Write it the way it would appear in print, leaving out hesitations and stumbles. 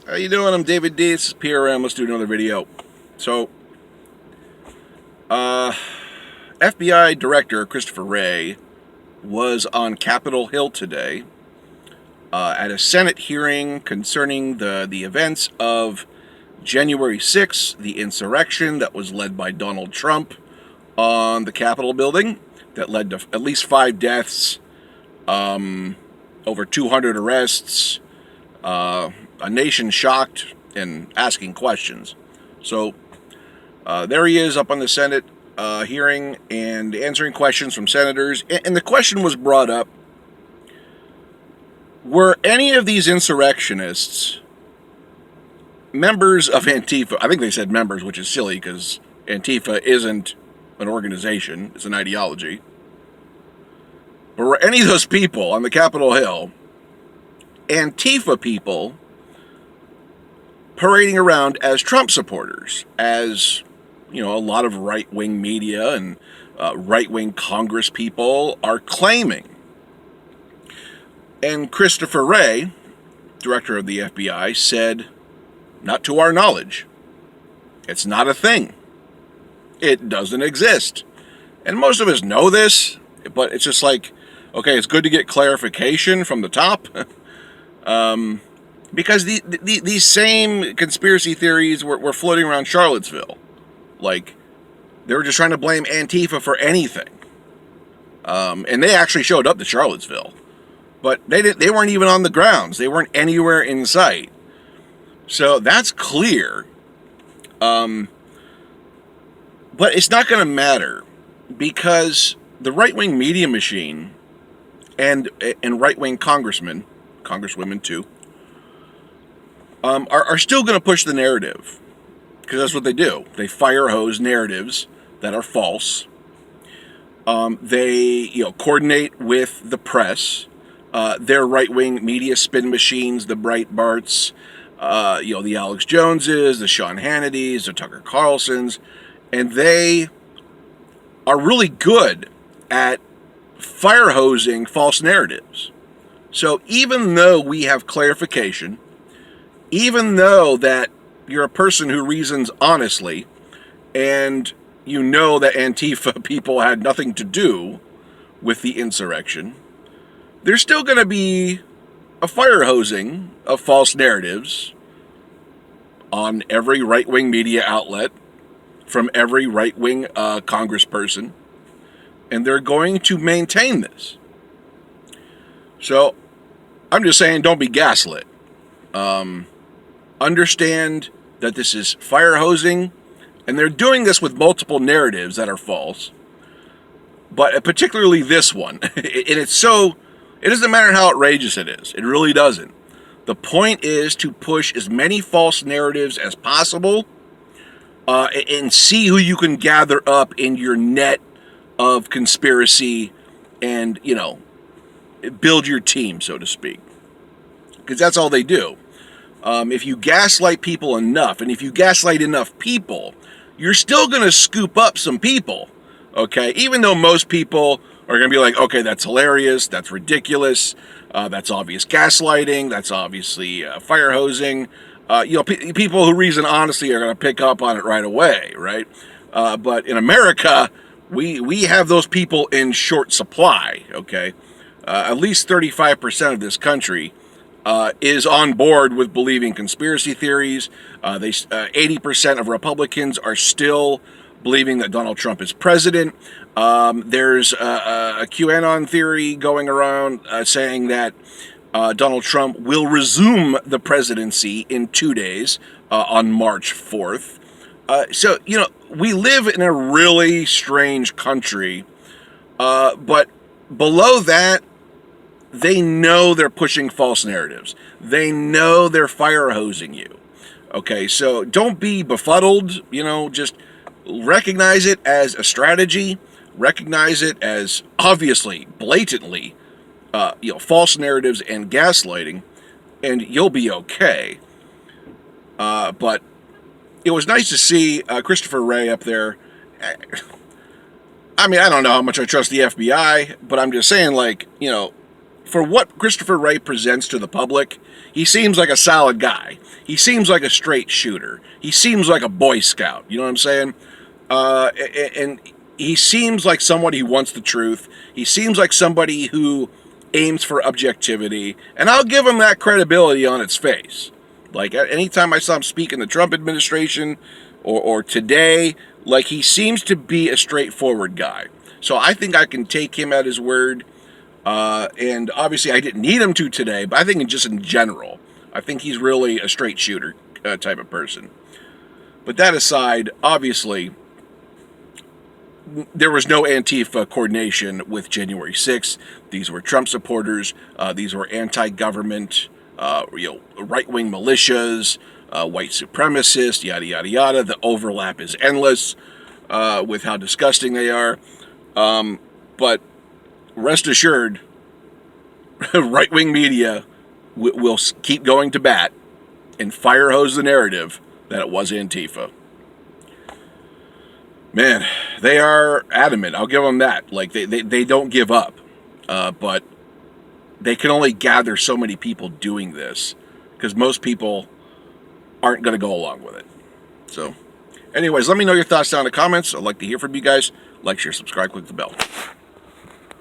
How you doing? I'm David D. This is PRM. Let's do another video. So, FBI Director Christopher Wray was on Capitol Hill today at a Senate hearing concerning the events of January 6th, the insurrection that was led by Donald Trump on the Capitol building that led to at least 5 deaths, over 200 arrests, a nation shocked and asking questions. So there he is up on the Senate hearing and answering questions from senators. And the question was brought up, were any of these insurrectionists members of Antifa? I think they said members, which is silly because Antifa isn't an organization, it's an ideology. But were any of those people on the Capitol Hill Antifa people parading around as Trump supporters, as, you know, a lot of right-wing media and right-wing Congress people are claiming? And Christopher Wray, director of the FBI, said, not to our knowledge. It's not a thing. It doesn't exist. And most of us know this, but it's just like, okay, it's good to get clarification from the top. Because these same conspiracy theories were floating around Charlottesville. Like, they were just trying to blame Antifa for anything. And they actually showed up to Charlottesville. But they weren't even on the grounds. They weren't anywhere in sight. So that's clear. But it's not going to matter, because the right-wing media machine and right-wing congressmen, congresswomen too, are still going to push the narrative, because that's what they do. They fire hose narratives that are false. They coordinate with the press, their right-wing media spin machines, the Breitbarts, the Alex Joneses, the Sean Hannitys, the Tucker Carlsons, and they are really good at fire hosing false narratives. So even though we have clarification, even though that you're a person who reasons honestly, and you know that Antifa people had nothing to do with the insurrection, there's still going to be a fire hosing of false narratives on every right-wing media outlet, from every right-wing congressperson, and they're going to maintain this. So I'm just saying, don't be gaslit. Understand that this is fire hosing, and they're doing this with multiple narratives that are false, but particularly this one. And it doesn't matter how outrageous it is. It really doesn't. The point is to push as many false narratives as possible, and see who you can gather up in your net of conspiracy and, build your team, so to speak. Because that's all they do. If you gaslight people enough, and if you gaslight enough people, you're still going to scoop up some people, okay? Even though most people are going to be like, okay, that's hilarious, that's ridiculous, that's obvious gaslighting, that's obviously fire hosing. People who reason honestly are going to pick up on it right away, right? But in America, we have those people in short supply, okay? At least 35% of this country is on board with believing conspiracy theories. 80% of Republicans are still believing that Donald Trump is president. There's a QAnon theory going around saying that Donald Trump will resume the presidency in 2 days, on March 4th. So, we live in a really strange country. But below that, they know they're pushing false narratives. They know they're fire hosing you. Okay, so don't be befuddled. Just recognize it as a strategy. Recognize it as obviously, blatantly, false narratives and gaslighting, and you'll be okay. But it was nice to see Christopher Wray up there. I mean, I don't know how much I trust the FBI, but I'm just saying, for what Christopher Wright presents to the public, he seems like a solid guy. He seems like a straight shooter. He seems like a Boy Scout. You know what I'm saying? And he seems like somebody who wants the truth. He seems like somebody who aims for objectivity. And I'll give him that credibility on its face. Like, anytime I saw him speak in the Trump administration or today, like, he seems to be a straightforward guy. So I think I can take him at his word. And obviously I didn't need him to today, but I think just in general, I think he's really a straight shooter type of person. But that aside, obviously, there was no Antifa coordination with January 6th. These were Trump supporters. These were anti-government, right-wing militias, white supremacists, yada, yada, yada. The overlap is endless with how disgusting they are. But rest assured, right-wing media will keep going to bat and fire hose the narrative that it was Antifa. Man, they are adamant. I'll give them that. Like, they don't give up. But they can only gather so many people doing this because most people aren't going to go along with it. So, anyways, let me know your thoughts down in the comments. I'd like to hear from you guys. Like, share, subscribe, click the bell.